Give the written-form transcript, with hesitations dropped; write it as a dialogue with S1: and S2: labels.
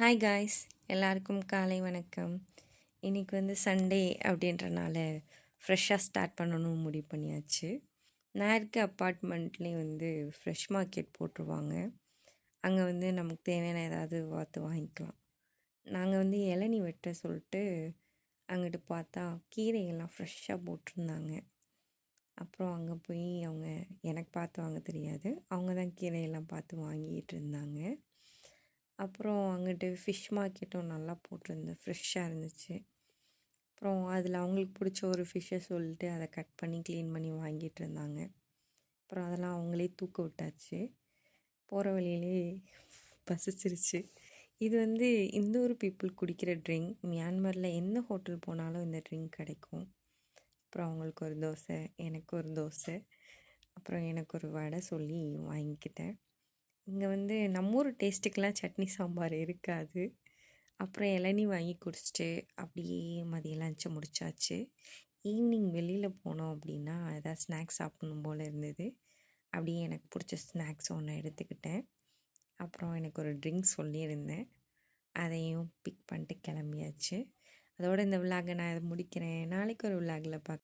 S1: Hi guys, எல்லாருக்கும் காலை வணக்கம். இன்றைக்கி வந்து சண்டே அப்படின்றனால ஃப்ரெஷ்ஷாக ஸ்டார்ட் பண்ணணும்னு முடிவு பண்ணியாச்சு. நான் இருக்க அப்பார்ட்மெண்ட்லேயும் வந்து ஃப்ரெஷ் மார்க்கெட் போட்டுருவாங்க. அங்கே வந்து நமக்கு தேவையான ஏதாவது பார்த்து வாங்கிக்கலாம். நாங்கள் வந்து இளநீ வெட்ட சொல்லிட்டு அங்கிட்டு பார்த்தா கீரையெல்லாம் ஃப்ரெஷ்ஷாக போட்டிருந்தாங்க. அப்புறம் அங்கே போய் அவங்க எனக்கு பார்த்து வாங்க தெரியாது, அவங்க தான் கீரையெல்லாம் பார்த்து வாங்கிட்டு இருந்தாங்க. அப்புறம் அங்கிட்டு ஃபிஷ் மார்க்கெட்டும் நல்லா போட்டிருந்தேன், ஃப்ரெஷ்ஷாக இருந்துச்சு. அப்புறம் அதில் அவங்களுக்கு பிடிச்ச ஒரு ஃபிஷ்ஷை சொல்லிட்டு அதை கட் பண்ணி க்ளீன் பண்ணி வாங்கிட்டு இருந்தாங்க. அப்புறம் அதெல்லாம் அவங்களே தூக்க விட்டாச்சு. போகிற வழியிலே பசிச்சிருச்சு. இது வந்து இந்தூர் பீப்புள் குடிக்கிற ட்ரிங்க். மியான்மரில் எந்த ஹோட்டல் போனாலும் இந்த ட்ரிங்க் கிடைக்கும். அப்புறம் அவங்களுக்கு ஒரு தோசை, எனக்கு ஒரு தோசை, அப்புறம் எனக்கு ஒரு வடை சொல்லி வாங்கிக்கிட்டேன். இங்கே வந்து நம்ம ஊர் டேஸ்ட்டுக்கெலாம் சட்னி சாம்பார் இருக்காது. அப்புறம் இளநீ வாங்கி குடிச்சிட்டு அப்படியே மதியம் லஞ்சை முடிச்சாச்சு. ஈவினிங் வெளியில் போனோம் அப்படின்னா ஏதாவது ஸ்நாக்ஸ் சாப்பிடணும் போல் இருந்தது. அப்படியே எனக்கு பிடிச்ச ஸ்நாக்ஸ் ஒன்று எடுத்துக்கிட்டேன். அப்புறம் எனக்கு ஒரு ட்ரிங்க்ஸ் சொல்லியிருந்தேன், அதையும் பிக் பண்ணிட்டு கிளம்பியாச்சு. அதோடு இந்த விலாகை நான் இதை முடிக்கிறேன். நாளைக்கு ஒரு விலாகில் பார்க்க